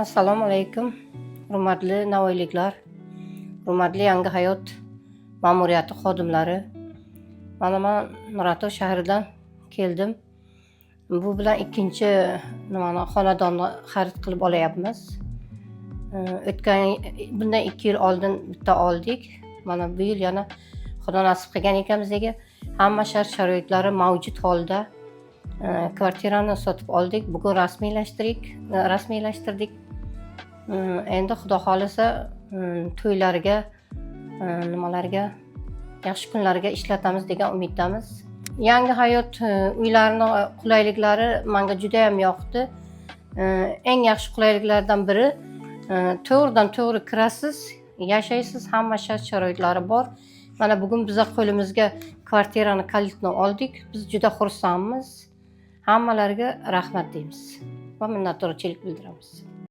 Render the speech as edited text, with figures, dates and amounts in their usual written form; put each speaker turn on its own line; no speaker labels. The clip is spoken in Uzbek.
Assalomu alaykum, hurmatli navoiyliklar, hurmatli Yangi hayot ma'muriyati xodimlari. Mana men Nurota shahridan keldim. Bu bilan ikkinchi xonadonni xarid qilib olyapmiz. Bundan 2 yil oldin bitta oldik. Mana bu yil yana Xudo nasib qilgan ekan bizga hamma shart-sharoitlari mavjud holda kvartirani sotib oldik. Bugun rasmiylashtirdik. Endi Xudo xolisa to'ylarga, nimalarga, yaxshi kunlarga ishlatamiz degan umiddamiz. Yangi hayot uylarining qulayliklari menga juda ham yoqdi. Eng yaxshi qulayliklardan biri to'g'ridan-to'g'ri kirasiz, yashaysiz, hamma shart-sharoitlari bor. Mana bugun biz qo'limizga kvartirani kalitini oldik. Biz juda xursandmiz. Hammalarga rahmat deymiz va minnatdorchilik bildiramiz.